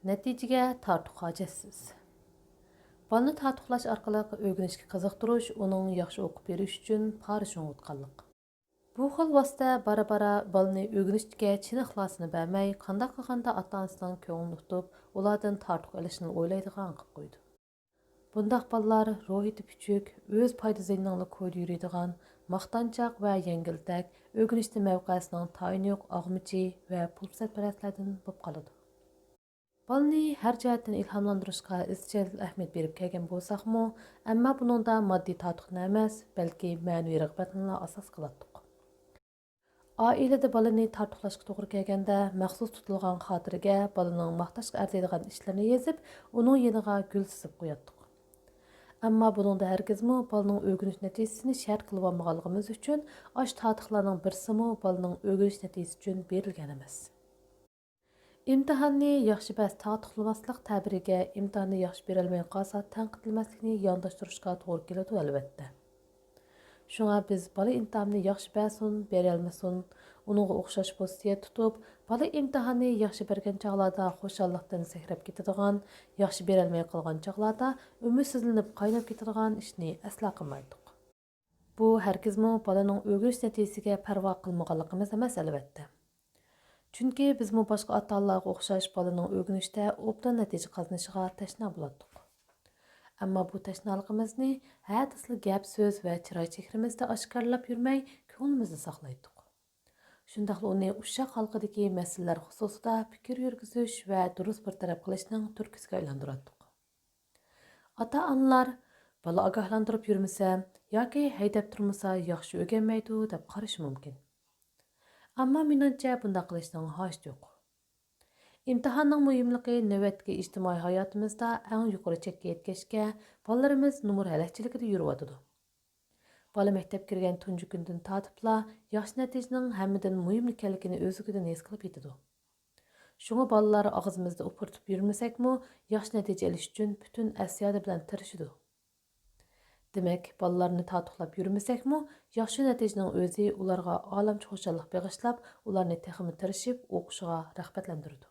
Natijaga tortiq hojatsiz. Balani tortiqlash orqali o'rganishga qiziqtirish, uning yaxshi o'qib berish uchun parishon o'tqanlik. Bu xil vosita bara-bara balani o'rganishga chin ixlosini bermay, qanday qilganda ota-onasining ko'nglini tutib, ulardan tortiq olishni o'ylaydigan qilib qo'ydi. Bundaq balalar ruhiyati küçük, öz payda ziyningli ko'yda yuradigan, maqtanchoq va yengiltak, o'rganishda mavqesining tayini yo'q og'michi va pulsatparastlardan bo'lib qoladi. Balani har jihatdan ilhomlantirishga izchil ahamiyat berib kelgan bo'lsaqmi, ammo buningda moddiy tortiqni emas, balki ma'naviy rag'batni asos qiladiq. Oilada balani tortiqlashga to'g'ri kelganda, maxsus tutilgan xotiraga balaning maqtashga arziydigan ishlarini yozib, uning yeniga gul sizib qo'yadiq. Ammo buningda hargizmi balaning o'rganish natijasini shart qilib olmaganligimiz uchun, osh tortiqlarning birsimi balaning o'rganish natijasi uchun berilgan emas. İmtihanni yaxshi bas tortiqlamaslik ta'biriga imtihonni yaxshi berolmay qolsa tanqidlanmaslikni yondashtirishga to'g'ri keladi albatta. Shunga biz bola imtihonni yaxshi bersin, berolmasin, uningga o'xshash pozitsiya tutib, bola imtihonni yaxshi bergan chog'larda xushallikdan sakrab ketadigan, yaxshi berolmay qolgan chog'larda umidsizlanib qaynab ketadigan ishni asla qilmaydik. Bu hargizmi bolaning o'rganish natijasiga parvo qilmaganligimiz emas albatta. Chunki bizmi boshqa ota-onalarga o'xshash bolaning o'rganishda obdan natija qozonishiga tashna bo'lardik. Ammo bu tashnaligimizni hadisli gap so'z va chiroy chehrimizda oshkorlab yurmay, ko'nglimizda saqlaydik. Shundaqla uni ushaq xalqidagi masalalar xususida fikr yurgizish va durust bir taraf qilishning turkisiga aylantirdik. Ota-onalar bola ogohlantirib yurmasa yoki haydab turmasa yaxshi o'rganmaydi deb qarashi mumkin. Ammo menimcha bunday qilishning hojati yo'q. İmtihanning muhimligi navbatdagi ijtimoiy hayotimizda eng yuqori chekka yetkazishga bolalarimiz numur halakchiligida yuribdi. Bola maktab kirgan tunji kundan tortibla yaxshi natijaning hammadan muhim ekanligini o'zigidan his qilib yetadi. Shunga bolalar og'zimizda o'pirtib yurmasakmi, yaxshi natija olish uchun butun asiyodi bilan tirishadi. Demak, bolalarni tortiqlab yurmasakmi, yaxshi natijaning o'zi ularga olamcha xushallik bag'ishlab, ularni texmi tirishib o'qishiga rag'batlantiradi.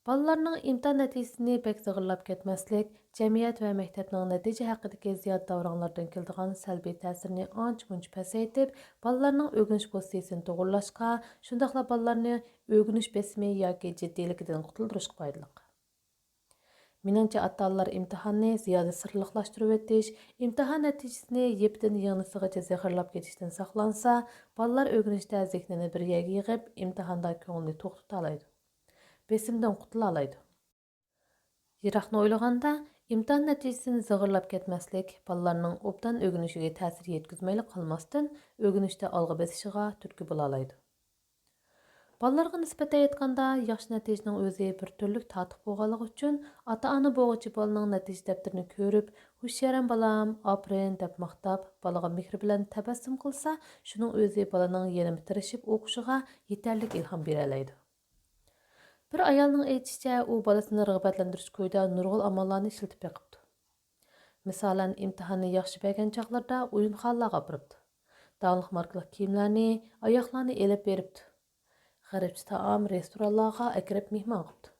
Bolalarning imtihon natijasini bek zig'irlab ketmaslik, jamiyat va maktabning natija haqidagi ziyod davronlardan keladigan salbiy ta'sirini ancha-muncha pasaytib, bolalarning o'rganish pozitsiyasini to'g'rilashga, shundaqla bolalarni o'rganish besimi yoki jiddiyligidan qutuldirishga foydali. Menimcha ota-onalar imtihonni ziyoda sirliqlashtirib o'tish, imtihon natijasini yepdan yanisigacha zehirlab ketishdan saqlansa, bolalar o'rganishda zehnini bir yerga yig'ib, imtihonda ko'nglini to'xtata oladi. Besimdan qutula oladi. Yiroqni o'ylaganda, imtihon natijasini zig'irlab ketmaslik bolalarning obdan o'rganishiga ta'sir yetkazmayli qolmasdan, o'rganishda olg'a besishiga turtki bo'la oladi. Bolalarga nisbatan aytganda, yaxshi natijaning o'zi bir turlik tortiq bo'lganligi uchun ota-ona bo'g'ichi bolaning natija daftarini ko'rib, "Hushyaram balam, aferin" deb maqtab, bolaga mehr bilan tabassum qilsa, shuning o'zi bolaning yanada tirishib o'qishiga yetarli ilhom bera oladi. Bir ayolning aytishicha, u bolasini rag'batlantirish ko'yda nurg'ul amallarni ishlatib beqibdi. Misolan, imtihonni yaxshi bergan chog'larda o'yinxonalarga boribdi. Dağlıq markalı kiyimlarni, oyoqlarni elib beribdi. G'aribcha taom restoranlarga akirib mehmon qilibdi.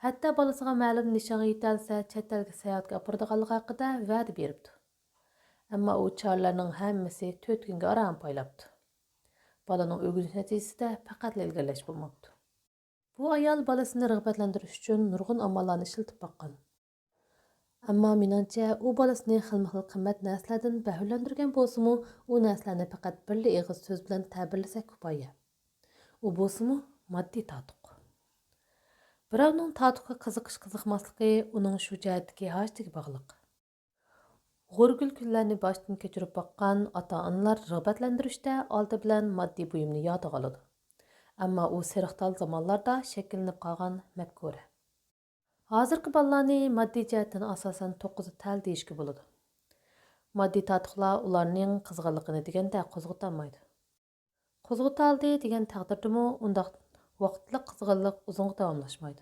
Hatto bolasiga ma'lum nishonga yetalsa, chet elga sayohatga opiradiganligi haqida va'da beribdi. Ammo u choralarning hammasi 4 kunga aram poylabdi. Bolaning o'rganish natijasida faqat ilgirlash bo'lmabdi. Bu ayol bolasini rag'batlantirish uchun nurg'un amallarni ishlatib boqqan. Ammo menimcha, u bolasini xilma-xil qimmat narsalardan bahrilantirgan bo'lsa-mu, u narsalarni faqat birli og'iz so'z bilan ta'birlasak kifoya. U bo'lsa-mu, moddiy tortiq. Birovning tortiqqa qiziqish-qiziqmasligi uning shu jihatdagi hojatiga bog'liq. G'urgul kunlarni boshdan kechirib boqqan ota-onalar rag'batlantirishda oldi bilan moddiy buyumni yodiga oladi. Ammo u siriqtal zamonlarda shakllanib qolgan mafkura. Hozirgi bolalarni moddiy jihatdan asosan 9 tal deyishga bo'ladi. Moddiy tortiqlar ularning qizg'inligini deganda qo'zg'atilmaydi. Qo'zg'atildi degan taqdirdami, undaq vaqtliq qizg'inlik uzunga davomlashmaydi.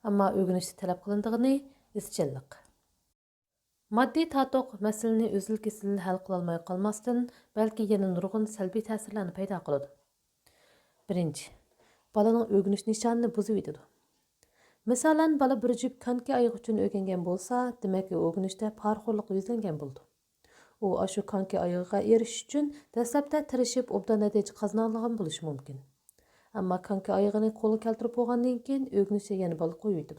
Ammo o'rganishda talab qilindigani izchillik. Moddiy tortiq masalani uzil-kesil hal qila olmay qolmasdan, balki yana nurg'un salbiy ta'sirlarni paydo qiladi. Birinchi, bolaning o'rganish nishonini buzib yetadi. Misalan, bala bir jup konki ayığı üçün öğrengen bolsa, demek ki öğrenişte parxorluq yüzlengen buldu. U aşu konki ayığa eriş üçün dastlabda tirishib obdan natija qazanadigan bo'lishi mumkin. Ammo konki ayıg'ini qo'lga keltirib bo'lgandan keyin o'rganishga yana bala qo'yidi.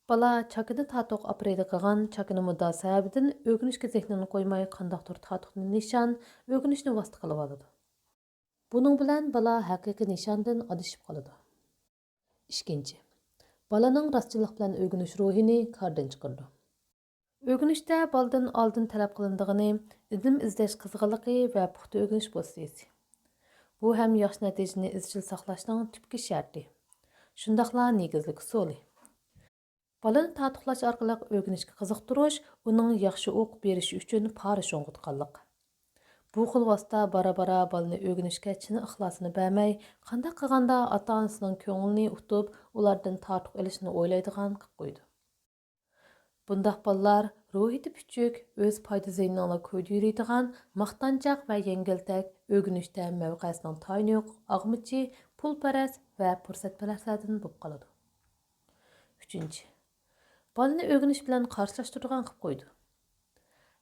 Bala chakini tatoq apreydi qilgan chakini muddo sababidan o'rganishga zehnini qo'ymay qandaqdir tatoqni nishon o'rganishni vosita qilib oladi. Buning bilan bala haqiqiy nishondan adashib qoladi. Ikkinchi, balaning rostchilik bilan o'rganish ruhini qardan chiqardi. O'rganishda baldan oldin talab qilindigani ilm izlash qizg'inligi va puxta o'rganish vositasi. Bu ham yaxshi natijani izchil saqlashning tubki sharti. Shundaqla negizlik usuli. Balani tatiqlash orqali o'rganishga qiziqtirish, uning yaxshi o'qib berishi uchun pora sho'ng'itganlik. Bu xil vosita bara-bara balani o'rganishga chin ixlosini bermay, qanday qilganda ota-onasining ko'nglini utib, ulardan tartib olishni o'ylaydigan qilib qo'ydi. Bundaq balalar ruhiyati küçük, öz payda zeynini koydu yürüydigan, maqtanchaq va yengiltak, o'rganishda mavqesining tayini yo'q, ag'michi, pulparast va fursatparastlardan bo'lib qoladi. 3. Balani o'rganish bilan qarshilashtiradigan qilib qo'ydi.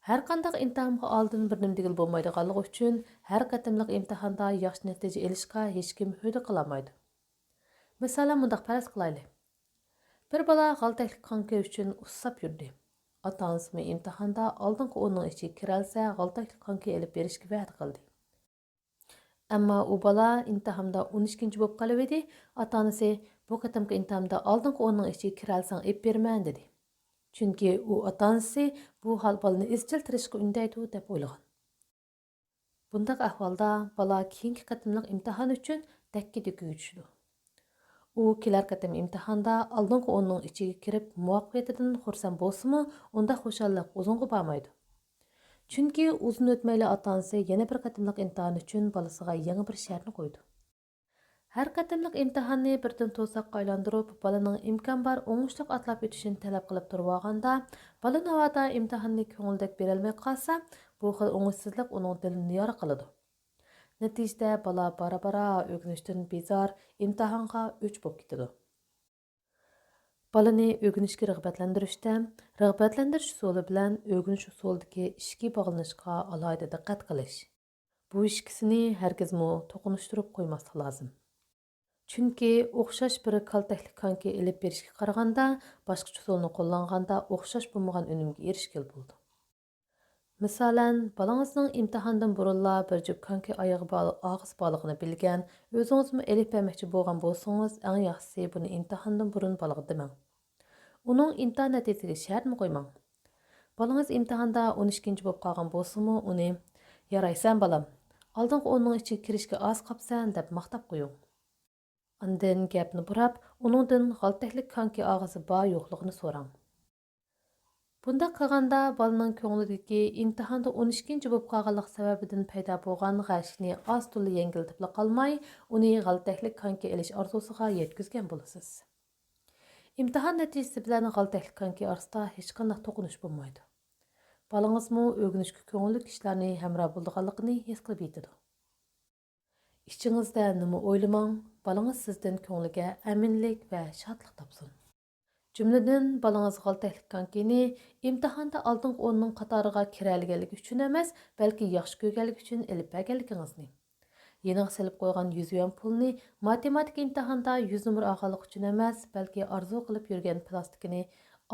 Har qanday imtihonga oldin bir nima degil bo'lmaydiganligi uchun har qatimliq imtihonda yaxshi natija olishga hech kim hurmat qila olmaydi. Masalan, mundaq faraz qilaylik. Bir bala g'altaklik qanqa uchun ussab yurdi. Ota-onasi imtihonda oldingi o'rning ichiga kiralsa, g'altaklik qanqa elib berishga va'da qildi. Ammo u bala imtihonda 12-chi bo'lib qolib edi. Ota-onasi bu qatimki imtihonda oldingi o'rning ichiga kiralsang ep berman dedi. Chunki u ota-onasi bu hol balani izchil tirishga undaydi deb o'ylagan. Bundaq ahvolda bala keyingi qatimliq imtihon uchun dakki-dukkiga tushdi. U kelar qatim imtihonda oldingi o'rning ichiga kirib muvaffaqiyatidan xursand bo'lsa-mu, unda xushallik uzunga bormaydi. Chunki uzun o'tmayli ota-onasi yana bir qatimliq imtihon uchun balasiga yangi bir shartni qo'ydi. Har qatimliq imtihonni birdan to'saqqa aylantirib, balaning imkon bor o'ngishli atlab o'tishini talab qilib turib olganda, bala navada imtihonni ko'ngildek berolmay qolsa, bu xil o'ngishsizlik uning dilini yora qiladi. Natijada bala bara-bara o'rganishdan bezor, imtihonga o'ch bo'lib ketadi. Balani o'rganishga rag'batlantirish usuli bilan o'rganish usulidagi ishga bog'lanishga alohida diqqat qilish. Bu ikkisini hargizmi to'qinishtirib qo'ymaslik lozim. Chunki o'xshash bir kaltaklik konki elib berishga qaraganda, boshqa usulni qo'llanganda o'xshash bo'lmagan unumga erishgan bo'ldi. Misalan, balangizning imtihondan burunla bir jup konki og'iz bog'lig'ini bilgan, o'zingizmi elib bermoqchi bo'lgan bo'lsangiz, eng yaxshisi buni imtihondan burun balaga demang. Uning imtihon natijasiga shartmi qo'ymang. Balangiz imtihonda 12-chi bo'lib qolgan bo'lsa-mu, uni "Yaraysan balam, oldingi o'rning ichiga kirishga oz qopsan" deb maqtab qo'ying. Ondan gapni burab, uningdan g'altaklik konki og'izi bor yo'qligini so'rang. Bunda qilganda balaning ko'nglidagi imtihonda 12-chi bo'lib qolganlik sababidan paydo bo'lgan g'ashni oz to'la yengiltib qolmay, uni g'altaklik konki elish orzusiga yetkazgan bo'lasiz. İmtihan natijasi bilan g'altaklik konki orasida hech qanday to'qinish bo'lmaydi. Balangizmi o'rganishga ko'ngilli kishilarni hamroh bo'lganligini his qilib yetadi. İchingizda nima o'ylamang, balangiz sizdan ko'ngliga aminlik va shodlik topsin. Jumladan, balangiz g'altaklik konkini imtihonda oldingi o'rning qatoriga kiralganligi uchun emas, balki yaxshi ko'rganligi uchun elib berganligingizni. Yeniga silib qo'ygan 100 yuan pulni matematika imtihonda 100 numar olganlik uchun emas, balki arzu qilib yurgan plastikini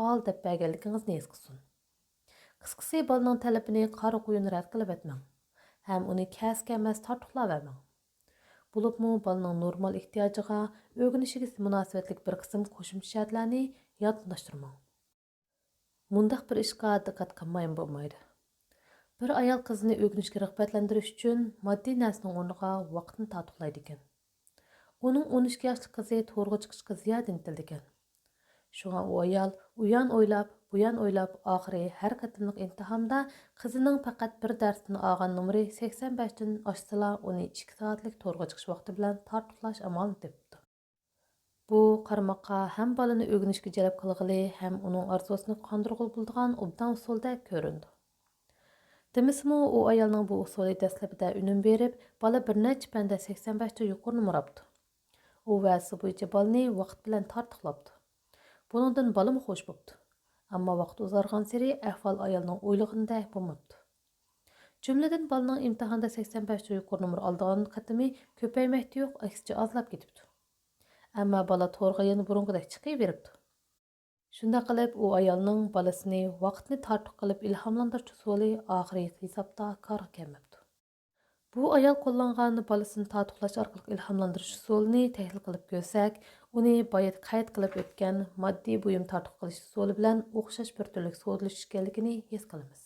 ol deb berganligingizni his qilsin. Qisqasi, balaning talabini qora quyun rad qilib etmang. Ham uni kasga emas tortiqlab vermang. Bo'libmi balaning normal ehtiyojiga, o'rganishiga munosabatlik bir qism qo'shimcha shartlarni yodlashtirmang. Mundaq bir ishga diqqat qilmayin bo'lmaydi. Bir ayol qizini o'rganishga rag'batlantirish uchun moddiy narsaning o'rniga vaqtni tatiqlaydi ekan. Uning 12 yoshli qizi to'rga chiqishga ziyoda intildi ekan. Shunga u ayol uyan o'ylab, buyan o'ylab, oxiri har qatimliq imtihonda qizining faqat bir darsdan olgan numeri 85 dan oshsala uni 2 soatlik to'rga chiqish vaqti bilan tatiqlash amalini topdi. Bu qarmoqqa ham balani o'rganishga jalb qilg'ili, ham uning orzusini qondirg'ili bo'ladigan obdan usulda ko'rindi. Demismi u ayolning bu usuli dastlabida unum berib, bala bir necha panda 85 ta yuqori numar oldi. U va'si bo'yicha balani vaqt bilan tartiqlabdi. Buningdan balım xo'sh bo'pti. Ammo vaqt uzargan sari ahvol ayolning o'ylagandek bo'lmabdi. Jumladan balaning imtihonda 85 yuqori nomer oldigan qatimi ko'paymakda yo'q, aksicha ozlab ketibdi. Ammo bala to'rga yana burungidek chiqaveribdi. Shunda qilib u ayolning balasini vaqtni tartib qilib ilhomlantiruvchi usuli oxirgi hisobda korga kelmabdi. Bu ayol qo'llangan balasini tatuqlash orqali ilhomlantirish usulini tahlil qilib ko'rsak, uni boya qayd qilib o'tgan moddiy buyum tartib qilish usuli bilan o'xshash bir turlik so'zlashish ekanligini his qilamiz.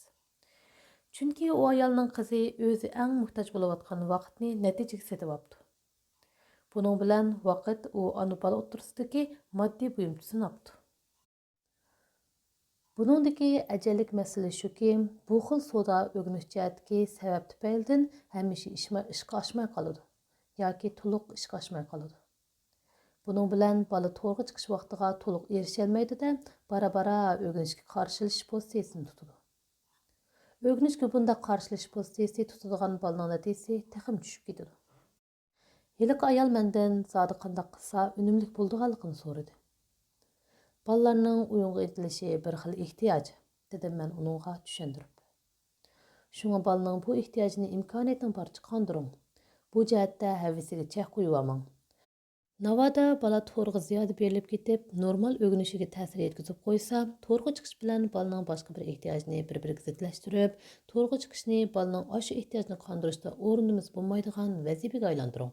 Chunki u ayolning qizi o'zi eng muhtoj bo'layotgan vaqtni natijaga setib olibdi. Buning bilan vaqt u ana bola o'rtasidagi moddiy buyumni sinabdi. Buningdagi ajallik masala shuki, bu xil savdo o'rganish jihatdagi sabab tufaylidan hamisha ishga oshmay qoladi yoki to'liq ishga oshmay qoladi. Buning bilan bola to'g'ri chiqish vaqtiga to'liq erisholmaydi-da, bara-bara o'rganishga qarshilish pozitsiyasini tutadi. O'rganishga bunda qarshilish pozitsiyasi tutadigan bolaning natijasi texim tushib ketadi. Hiliqi ayol mendan zodi qanday qilsa unumli bo'ladiganligini so'radi. Balalarning o'yinga intilishi bir xil ehtiyoj, dedim men uningga tushuntirib. Shunga balaning bu ehtiyojini imkoniyatning boricha qondiring. Bu jihatda havisiga chek qo'yib olmang. Navoda bala to'rga ziyoda berilib ketib, normal o'rganishiga ta'sir yetkazib qo'ysa, to'rga chiqish bilan balaning boshqa bir ehtiyojini bir-biriga zidlashtirib, to'rga chiqishni balaning o'sha ehtiyojini qondirishda o'rnimiz bo'lmaydigan vazifaga aylantiring.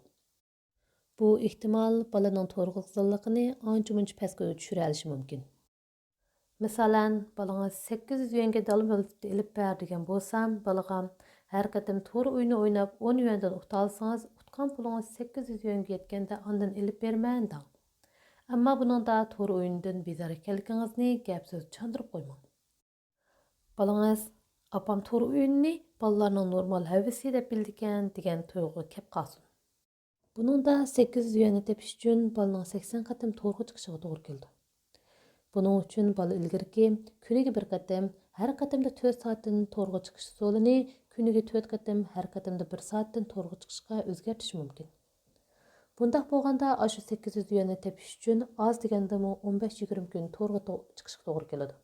Bu ehtimol balaning to'rga qizilligini ancha-muncha pastga tushira olishi mumkin. Masalan, balangiz 800 yuanga dala velosiped ilib ber degan bo'lsam, balaga har qatim to'g'ri o'yini o'ynab 10 yuandan uta olsangiz, utgan pulingiz 800 yuanga yetganda ondan ilib berman deng. Ammo buningda to'g'ri o'yindan bezor ekanligingizni gap so'z chandırib qo'ymang. Balangiz apam to'g'ri o'yinni balalarning normal havisi deb bildigan degan tuyg'uga kelib qolsin. Buningda 800 yuanni tepish uchun balaning 80 qatim to'g'ri chiqishiga to'g'ri keldi. Buning uchun bala ilgirki kuniga bir qatim, har qatimda 4 soatdan to'g'ri chiqish usulini kuniga 4 qatim, har qatimda 1 soatdan to'g'ri chiqishga o'zgartirish mumkin. Bundaq bo'lganda, shu 800 yuanni tepish uchun oz degandami 15-20 kun to'g'ri chiqishga to'g'ri keladi.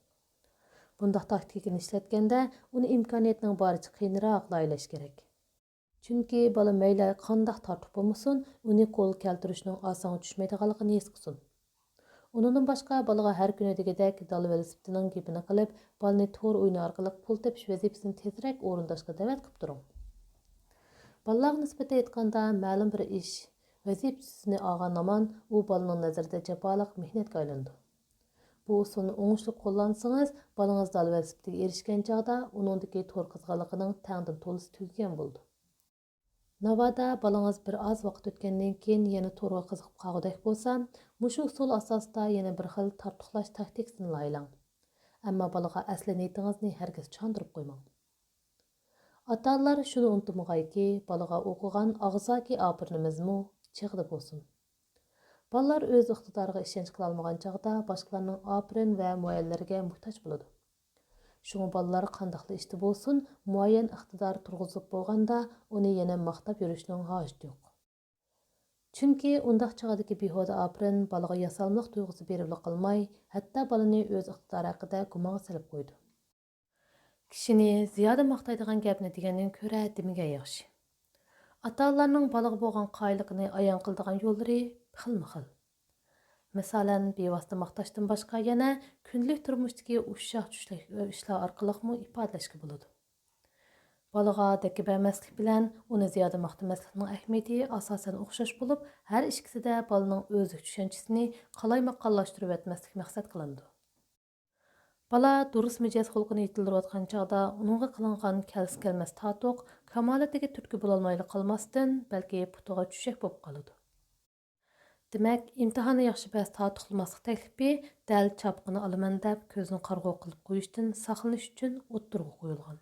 Bundaq taktikani ishlatganda, uni imkoniyatning boricha qiyinroq laylash kerak. Chunki bala mayli qandaq tartib bo'lmasin, uni qo'l keltirishning oson tushmaydiganligini his qilsin. Undan boshqa balaga har kuni degidek dala velosipedining gapini qilib, balani to'g'ri o'yin orqali pul tepish vazifasini tezroq o'rindashga da'vat qilib turing. Balalarga nisbatan aytganda, ma'lum bir ish vazifasini olgan naman u balaning nazarida jafoliq mehnatga aylandi. Bu usulni o'ngishli qo'llansangiz, balangiz dala velosipediga erishgan chog'da uningdagi to'g'ri qizg'anligining tangdan to'lisi tugagan bo'ldi. Navoda balangiz bir oz vaqt o'tgandan keyin yana to'g'ri qiziqib qolgudek bo'lsa, mushu usul asosida yana bir xil tartiqlash taktikasini laylang. Ammo balaga asli niyatingizni hargiz chandırib qo'ymang. Ota-onalar shuni unutmag'ayki, balaga o'qigan og'zaki opirinimizmi chig'ida bo'lsin. Balalar o'z iqtidoriga ishonch qila olmagan chog'da boshqalarning opirin va muayyanlariga muhtoj bo'ladi. Şunu balalar qandaqlı ishda bo'lsin, muayyan iqtidor turg'izib bo'lganda, uni yana maqtab yurishning hojati yo'q. Chunki undaq chog'dagi behuda opirin balaga yasalmoq tuyg'usi berib qolmay, hatto balani o'z iqtidori haqida gumonga solib qo'ydi. Kishini ziyoda maqtaydigan gapni degandan ko'ra demagan yaxshi. Ota-onalarning balaga bo'lgan qoyilligini ayon qiladigan yo'llari xilma-xil. Masalan, bevosita maqtashdan boshqa yana kunlik turmushdagi ushshoq ishlar orqali ifodalashga bo'ladi. Balaga dakki bermaslik bilan uni ziyoda maqtamaslikning ahamiyati asosan o'xshash bo'lib, har ikkisida balaning o'zlik tushunchisini qalaymaqqonlashtirib o'tmaslik maqsad qilindi. Bala durust mijoz xulqini yetildirayotgan chog'da uningga qilingan kelmas tatuq kamolatiga turtki bo'lolmayli qolmasdan, balki putiga tushak bo'lib qoladi. Demak, imtihonni yaxshi bas tatuqlamaslik taklifi dal chapqini olaman deb ko'zni qarg'u qilib qo'yishdan saqlanish uchun o'ttirg'a qo'yilgan.